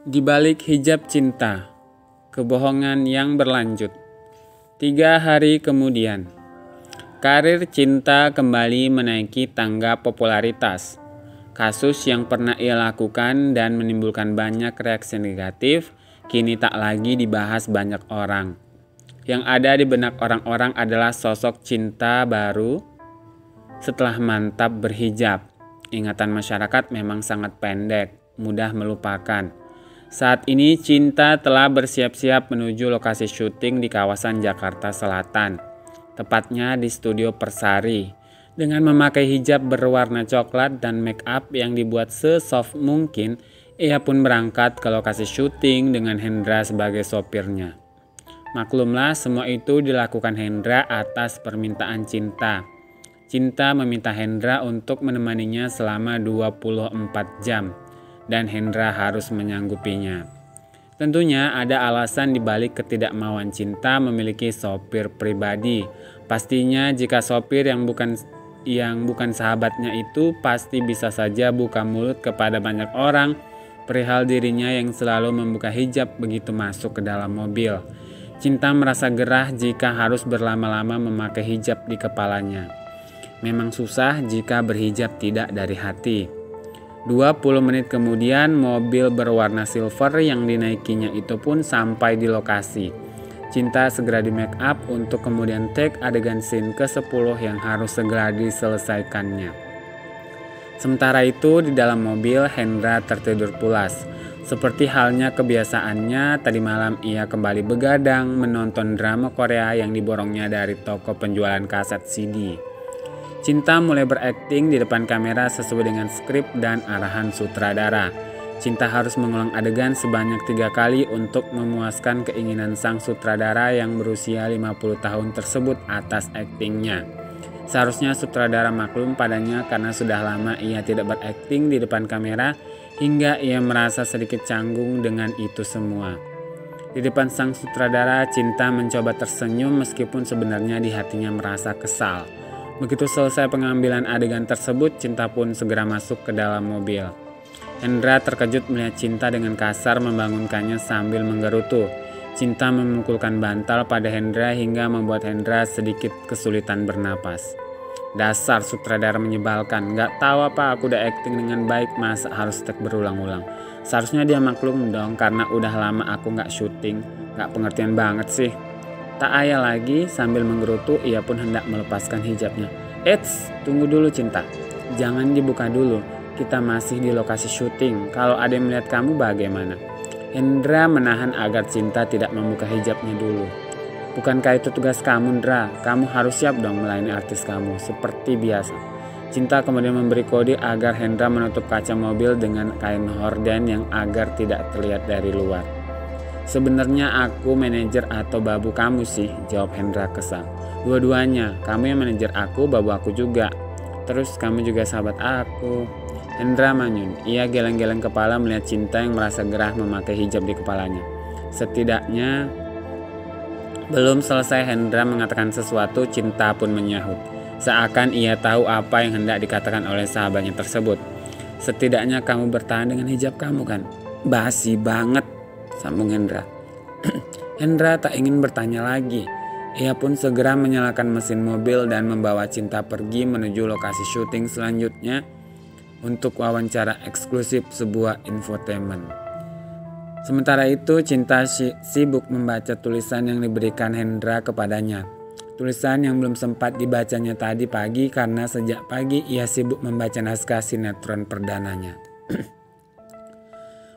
Di balik hijab cinta, kebohongan yang berlanjut. 3 hari kemudian, karir Cinta kembali menaiki tangga popularitas. Kasus yang pernah ia lakukan dan menimbulkan banyak reaksi negatif, kini tak lagi dibahas banyak orang. Yang ada di benak orang-orang adalah sosok Cinta baru setelah mantap berhijab. Ingatan masyarakat memang sangat pendek, mudah melupakan. Saat ini Cinta telah bersiap-siap menuju lokasi syuting di kawasan Jakarta Selatan, tepatnya di studio Persari. Dengan memakai hijab berwarna coklat dan make up yang dibuat sesoft mungkin, ia pun berangkat ke lokasi syuting dengan Hendra sebagai sopirnya. Maklumlah, semua itu dilakukan Hendra atas permintaan Cinta. Cinta meminta Hendra untuk menemaninya selama 24 jam. Dan Hendra harus menyanggupinya. Tentunya ada alasan dibalik ketidakmauan Cinta memiliki sopir pribadi. Pastinya jika sopir yang bukan sahabatnya itu pasti bisa saja buka mulut kepada banyak orang perihal dirinya yang selalu membuka hijab begitu masuk ke dalam mobil. Cinta merasa gerah jika harus berlama-lama memakai hijab di kepalanya. Memang susah jika berhijab tidak dari hati. 20 menit kemudian mobil berwarna silver yang dinaikinya itu pun sampai di lokasi. Cinta segera di make up untuk kemudian take adegan scene ke-10 yang harus segera diselesaikannya. Sementara itu di dalam mobil Hendra tertidur pulas. Seperti halnya kebiasaannya, tadi malam ia kembali begadang menonton drama Korea yang diborongnya dari toko penjualan kaset CD. Cinta mulai berakting di depan kamera sesuai dengan skrip dan arahan sutradara. Cinta harus mengulang adegan sebanyak 3 kali untuk memuaskan keinginan sang sutradara yang berusia 50 tahun tersebut atas aktingnya. Seharusnya sutradara maklum padanya karena sudah lama ia tidak berakting di depan kamera hingga ia merasa sedikit canggung dengan itu semua. Di depan sang sutradara, Cinta mencoba tersenyum meskipun sebenarnya di hatinya merasa kesal. Begitu selesai pengambilan adegan tersebut, Cinta pun segera masuk ke dalam mobil. Hendra terkejut melihat Cinta dengan kasar membangunkannya sambil menggerutu. Cinta memukulkan bantal pada Hendra hingga membuat Hendra sedikit kesulitan bernapas. Dasar sutradara menyebalkan, gak tahu apa aku udah acting dengan baik, masa harus take berulang-ulang. Seharusnya dia maklum dong karena udah lama aku gak syuting, gak pengertian banget sih. Tak ayal lagi, sambil menggerutu ia pun hendak melepaskan hijabnya. Eits, tunggu dulu Cinta. Jangan dibuka dulu, kita masih di lokasi syuting. Kalau ada yang melihat kamu bagaimana? Hendra menahan agar Cinta tidak membuka hijabnya dulu. Bukankah itu tugas kamu, Hendra? Kamu harus siap dong melayani artis kamu, seperti biasa. Cinta kemudian memberi kode agar Hendra menutup kaca mobil dengan kain horden yang agar tidak terlihat dari luar. Sebenarnya aku manajer atau babu kamu sih, jawab Hendra kesal. Dua-duanya, kamu yang manajer aku, babu aku juga. Terus kamu juga sahabat aku. Hendra manyun, ia geleng-geleng kepala melihat Cinta yang merasa gerah memakai hijab di kepalanya. Setidaknya, belum selesai Hendra mengatakan sesuatu, Cinta pun menyahut. Seakan ia tahu apa yang hendak dikatakan oleh sahabatnya tersebut. Setidaknya kamu bertahan dengan hijab kamu kan? Basi banget, sambung Hendra. Hendra tak ingin bertanya lagi. Ia pun segera menyalakan mesin mobil dan membawa Cinta pergi menuju lokasi syuting selanjutnya untuk wawancara eksklusif sebuah infotainment. Sementara itu Cinta sibuk membaca tulisan yang diberikan Hendra kepadanya. Tulisan yang belum sempat dibacanya tadi pagi karena sejak pagi ia sibuk membaca naskah sinetron perdananya.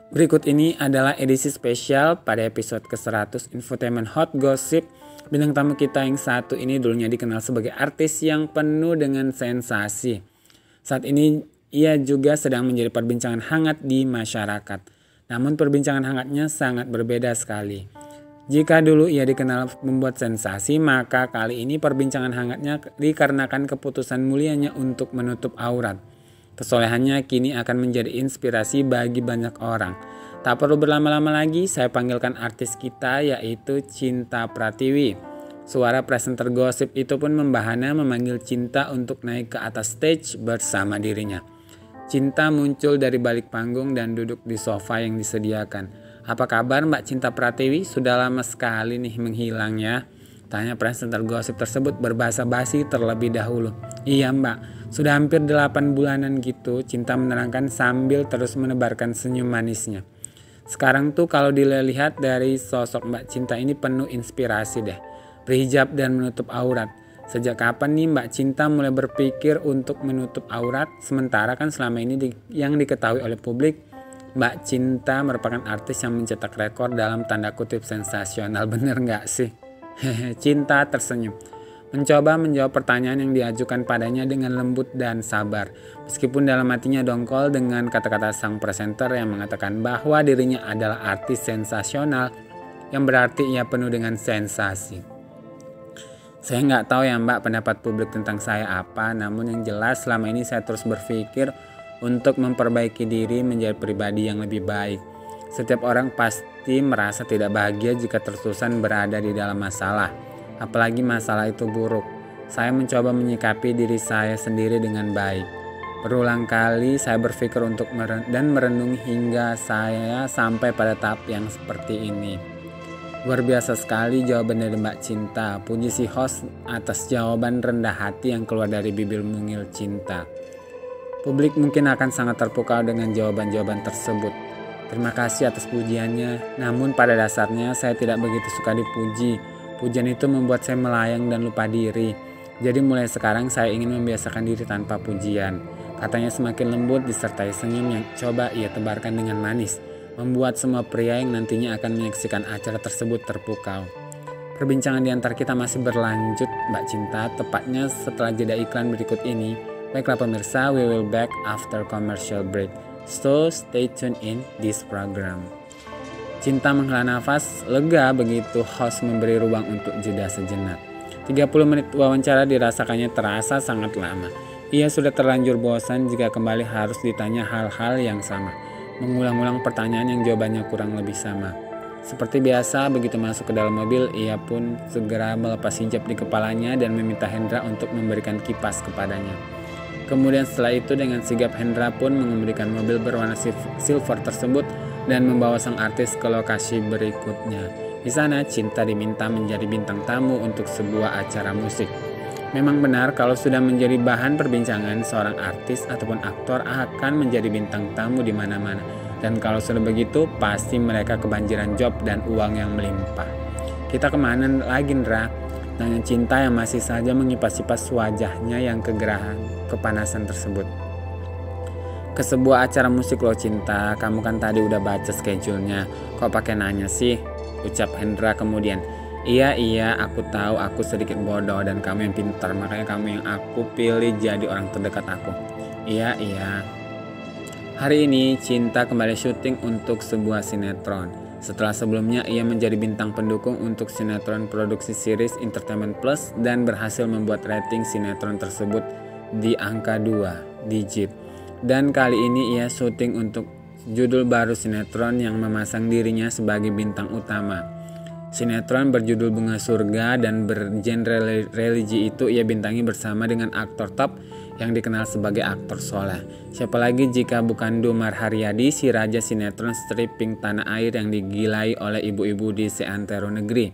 Berikut ini adalah edisi spesial pada episode ke-100 Infotainment Hot Gossip. Bintang tamu kita yang satu ini dulunya dikenal sebagai artis yang penuh dengan sensasi. Saat ini ia juga sedang menjadi perbincangan hangat di masyarakat. Namun perbincangan hangatnya sangat berbeda sekali. Jika dulu ia dikenal membuat sensasi, maka kali ini perbincangan hangatnya dikarenakan keputusan mulianya untuk menutup aurat. Kesolehannya kini akan menjadi inspirasi bagi banyak orang. Tak perlu berlama-lama lagi, saya panggilkan artis kita yaitu Cinta Pratiwi. Suara presenter gosip itu pun membahana memanggil Cinta untuk naik ke atas stage bersama dirinya. Cinta muncul dari balik panggung dan duduk di sofa yang disediakan. "Apa kabar Mbak Cinta Pratiwi? Sudah lama sekali nih menghilang ya," tanya presenter gosip tersebut berbahasa basi terlebih dahulu. "Iya Mbak, sudah hampir 8 bulanan gitu," Cinta menerangkan sambil terus menebarkan senyum manisnya. "Sekarang tuh kalau dilihat dari sosok Mbak Cinta ini penuh inspirasi deh. Berhijab dan menutup aurat. Sejak kapan nih Mbak Cinta mulai berpikir untuk menutup aurat? Sementara kan selama ini yang diketahui oleh publik, Mbak Cinta merupakan artis yang mencetak rekor dalam tanda kutip sensasional. Bener nggak sih?" Cinta tersenyum, mencoba menjawab pertanyaan yang diajukan padanya dengan lembut dan sabar. Meskipun dalam hatinya dongkol dengan kata-kata sang presenter yang mengatakan bahwa dirinya adalah artis sensasional, yang berarti ia penuh dengan sensasi. "Saya nggak tahu ya Mbak pendapat publik tentang saya apa, namun yang jelas selama ini saya terus berpikir untuk memperbaiki diri menjadi pribadi yang lebih baik. Setiap orang pasti merasa tidak bahagia jika terus-terusan berada di dalam masalah, apalagi masalah itu buruk. Saya mencoba menyikapi diri saya sendiri dengan baik. Berulang kali saya berpikir untuk merenung hingga saya sampai pada tahap yang seperti ini." Luar biasa sekali jawaban dari Mbak Cinta, puji si host atas jawaban rendah hati yang keluar dari bibir mungil Cinta. Publik mungkin akan sangat terpukau dengan jawaban-jawaban tersebut. Terima kasih atas pujiannya, namun pada dasarnya saya tidak begitu suka dipuji. Pujian itu membuat saya melayang dan lupa diri. Jadi mulai sekarang saya ingin membiasakan diri tanpa pujian. Katanya semakin lembut disertai senyum yang coba ia tebarkan dengan manis, membuat semua pria yang nantinya akan menyaksikan acara tersebut terpukau. Perbincangan di antara kita masih berlanjut Mbak Cinta, tepatnya setelah jeda iklan berikut ini. Baiklah pemirsa, we will back after commercial break. So stay tuned in this program. Cinta menghela nafas lega begitu host memberi ruang untuk jeda sejenak. 30 menit wawancara dirasakannya terasa sangat lama. Ia sudah terlanjur bosan jika kembali harus ditanya hal-hal yang sama, mengulang-ulang pertanyaan yang jawabannya kurang lebih sama. Seperti biasa, begitu masuk ke dalam mobil, ia pun segera melepas hijab di kepalanya dan meminta Hendra untuk memberikan kipas kepadanya. Kemudian setelah itu dengan sigap Hendra pun mengemudikan mobil berwarna silver tersebut dan membawa sang artis ke lokasi berikutnya. Di sana Cinta diminta menjadi bintang tamu untuk sebuah acara musik. Memang benar kalau sudah menjadi bahan perbincangan, seorang artis ataupun aktor akan menjadi bintang tamu di mana-mana. Dan kalau sudah begitu, pasti mereka kebanjiran job dan uang yang melimpah. "Kita kemana lagi, Ndra?" tanya Cinta yang masih saja mengipas-ipas wajahnya yang kegerahan kepanasan tersebut. "Ke sebuah acara musik loh Cinta, kamu kan tadi udah baca schedule-nya. Kok pakai nanya sih?" ucap Hendra kemudian. Iya, aku tahu aku sedikit bodoh dan kamu yang pintar, makanya kamu yang aku pilih jadi orang terdekat aku. Iya. Hari ini Cinta kembali syuting untuk sebuah sinetron. Setelah sebelumnya ia menjadi bintang pendukung untuk sinetron produksi series Entertainment Plus dan berhasil membuat rating sinetron tersebut di angka 2 digit. Dan kali ini ia syuting untuk judul baru sinetron yang memasang dirinya sebagai bintang utama. Sinetron berjudul Bunga Surga dan bergenre religi itu ia bintangi bersama dengan aktor top yang dikenal sebagai aktor soleh. Siapa lagi jika bukan Dumar Haryadi, si raja sinetron stripping tanah air yang digilai oleh ibu-ibu di seantero negeri.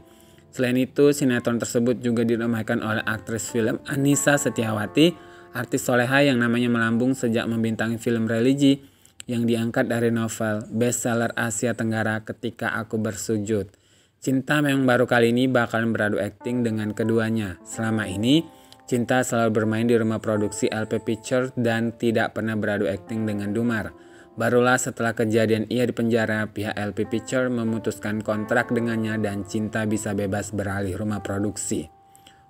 Selain itu, sinetron tersebut juga diramaikan oleh aktris film Annisa Setiawati, artis soleha yang namanya melambung sejak membintangi film religi yang diangkat dari novel bestseller Asia Tenggara Ketika Aku Bersujud. Cinta memang baru kali ini bakalan beradu akting dengan keduanya. Selama ini, Cinta selalu bermain di rumah produksi LP Pictures dan tidak pernah beradu akting dengan Dumar. Barulah setelah kejadian ia dipenjara, pihak LP Pictures memutuskan kontrak dengannya dan Cinta bisa bebas beralih rumah produksi.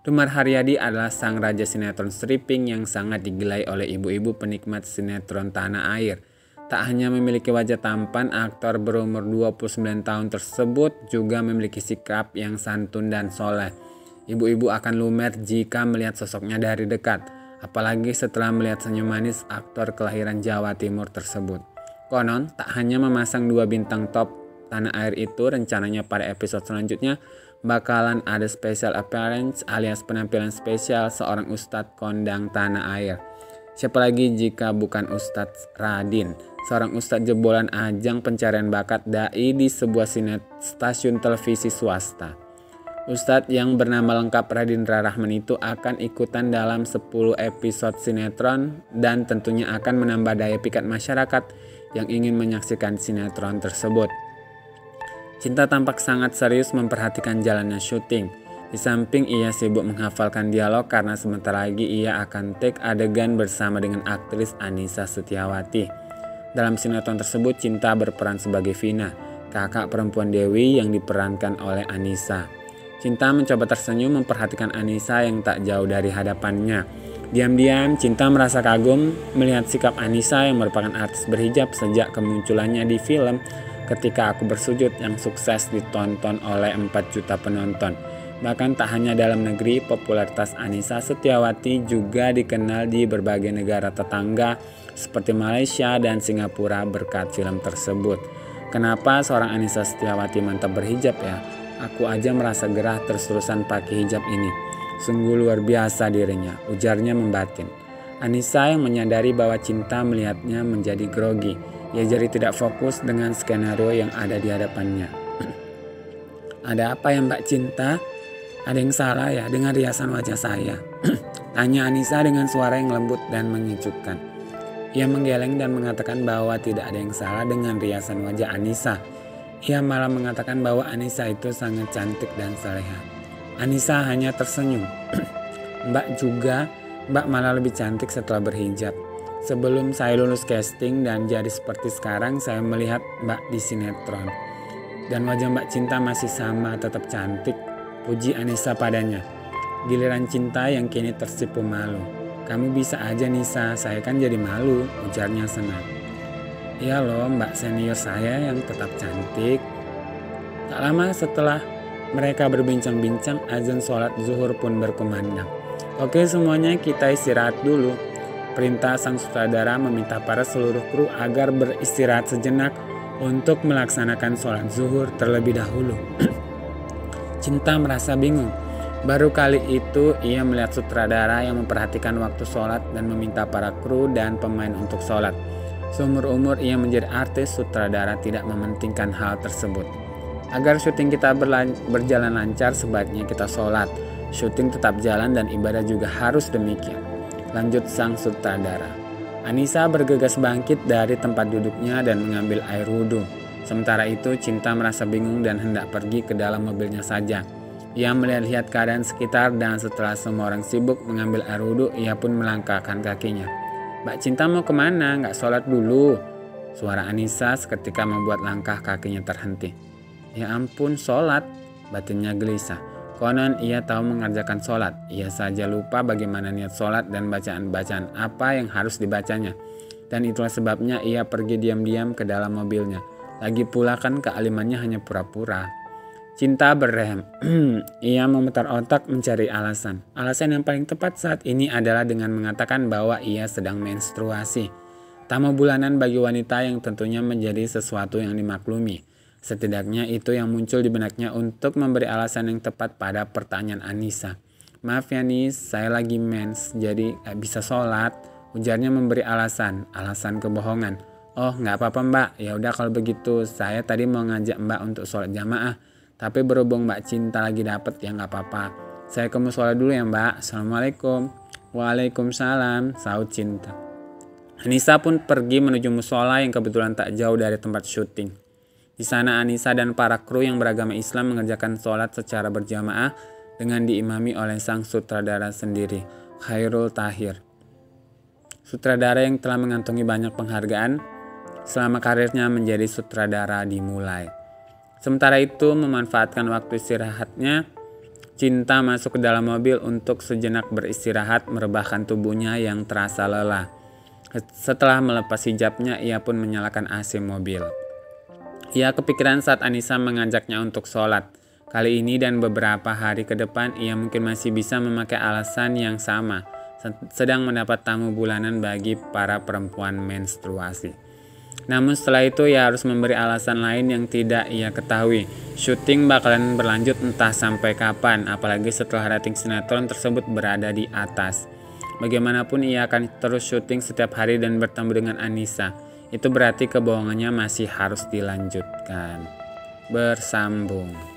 Dumar Haryadi adalah sang raja sinetron stripping yang sangat digilai oleh ibu-ibu penikmat sinetron tanah air. Tak hanya memiliki wajah tampan, aktor berumur 29 tahun tersebut juga memiliki sikap yang santun dan soleh. Ibu-ibu akan lumer jika melihat sosoknya dari dekat, apalagi setelah melihat senyum manis aktor kelahiran Jawa Timur tersebut. Konon, tak hanya memasang 2 bintang top tanah air itu, rencananya pada episode selanjutnya bakalan ada special appearance alias penampilan spesial seorang ustadz kondang tanah air. Siapa lagi jika bukan Ustadz Radin, seorang ustadz jebolan ajang pencarian bakat dai di sebuah stasiun televisi swasta. Ustadz yang bernama lengkap Radindra Rahman itu akan ikutan dalam 10 episode sinetron dan tentunya akan menambah daya pikat masyarakat yang ingin menyaksikan sinetron tersebut. Cinta tampak sangat serius memperhatikan jalannya syuting. Di samping ia sibuk menghafalkan dialog karena sebentar lagi ia akan take adegan bersama dengan aktris Annisa Setiawati. Dalam sinetron tersebut Cinta berperan sebagai Vina, kakak perempuan Dewi yang diperankan oleh Annisa. Cinta mencoba tersenyum memperhatikan Annisa yang tak jauh dari hadapannya. Diam-diam Cinta merasa kagum melihat sikap Annisa yang merupakan artis berhijab sejak kemunculannya di film Ketika Aku Bersujud yang sukses ditonton oleh 4 juta penonton. Bahkan tak hanya dalam negeri, popularitas Annisa Setiawati juga dikenal di berbagai negara tetangga seperti Malaysia dan Singapura berkat film tersebut. Kenapa seorang Annisa Setiawati mantap berhijab ya? Aku aja merasa gerah terus-terusan pakai hijab ini. Sungguh luar biasa dirinya, ujarnya membatin. Annisa yang menyadari bahwa Cinta melihatnya menjadi grogi. Ia jadi tidak fokus dengan skenario yang ada di hadapannya. Ada apa ya Mbak Cinta? Ada yang salah ya dengan riasan wajah saya? Tanya Annisa dengan suara yang lembut dan menyejukkan. Ia menggeleng dan mengatakan bahwa tidak ada yang salah dengan riasan wajah Annisa. Ia malah mengatakan bahwa Annisa itu sangat cantik dan soleha. Annisa hanya tersenyum. Mbak malah lebih cantik setelah berhijab. Sebelum saya lulus casting dan jadi seperti sekarang, saya melihat Mbak di sinetron. Dan wajah Mbak Cinta masih sama, tetap cantik. Puji Annisa padanya. Giliran Cinta yang kini tersipu malu. Kamu bisa aja Nisa, saya kan jadi malu, ujarnya senang. Iya loh Mbak senior saya yang tetap cantik. Tak lama setelah mereka berbincang-bincang, azan sholat zuhur pun berkumandang. Oke semuanya kita istirahat dulu. Perintah sang sutradara meminta para seluruh kru agar beristirahat sejenak untuk melaksanakan sholat zuhur terlebih dahulu. Cinta merasa bingung. Baru kali itu ia melihat sutradara yang memperhatikan waktu sholat dan meminta para kru dan pemain untuk sholat. Seumur-umur ia menjadi artis, sutradara tidak mementingkan hal tersebut. Agar syuting kita berjalan lancar, sebaiknya kita sholat. Syuting tetap jalan dan ibadah juga harus demikian. Lanjut sang sutradara. Annisa bergegas bangkit dari tempat duduknya dan mengambil air wudhu. Sementara itu Cinta merasa bingung dan hendak pergi ke dalam mobilnya saja. Ia melihat-lihat keadaan sekitar dan setelah semua orang sibuk mengambil air wudhu, ia pun melangkahkan kakinya. Mbak Cinta mau kemana? Nggak sholat dulu? Suara Annisa seketika membuat langkah kakinya terhenti. Ya ampun sholat, batinnya gelisah. Konon ia tahu mengerjakan sholat, ia saja lupa bagaimana niat sholat dan bacaan-bacaan apa yang harus dibacanya. Dan itulah sebabnya ia pergi diam-diam ke dalam mobilnya. Lagi pula kan kealimannya hanya pura-pura. Cinta berrehem. Ia memutar otak mencari alasan. Alasan yang paling tepat saat ini adalah dengan mengatakan bahwa ia sedang menstruasi. Tamu bulanan bagi wanita yang tentunya menjadi sesuatu yang dimaklumi. Setidaknya itu yang muncul di benaknya untuk memberi alasan yang tepat pada pertanyaan Annisa. Maaf ya Nis, saya lagi mens, jadi gak bisa sholat. Ujarnya memberi alasan kebohongan. Oh nggak apa-apa Mbak, ya udah kalau begitu saya tadi mau ngajak Mbak untuk sholat jamaah. Tapi berhubung Mbak Cinta lagi dapet ya nggak apa-apa. Saya ke musola dulu ya Mbak. Assalamualaikum. Waalaikumsalam, sahut Cinta. Annisa pun pergi menuju musola yang kebetulan tak jauh dari tempat syuting. Di sana Annisa dan para kru yang beragama Islam mengerjakan sholat secara berjamaah dengan diimami oleh sang sutradara sendiri, Khairul Tahir. Sutradara yang telah mengantongi banyak penghargaan selama karirnya menjadi sutradara dimulai. Sementara itu memanfaatkan waktu istirahatnya, Cinta masuk ke dalam mobil untuk sejenak beristirahat merebahkan tubuhnya yang terasa lelah. Setelah melepas hijabnya, ia pun menyalakan AC mobil. Ia kepikiran saat Annisa mengajaknya untuk sholat. Kali ini dan beberapa hari ke depan ia mungkin masih bisa memakai alasan yang sama, sedang mendapat tamu bulanan bagi para perempuan menstruasi. Namun setelah itu ia harus memberi alasan lain yang tidak ia ketahui. Syuting bakalan berlanjut entah sampai kapan, apalagi setelah rating sinetron tersebut berada di atas. Bagaimanapun ia akan terus syuting setiap hari dan bertemu dengan Anissa. Itu berarti kebohongannya masih harus dilanjutkan. Bersambung.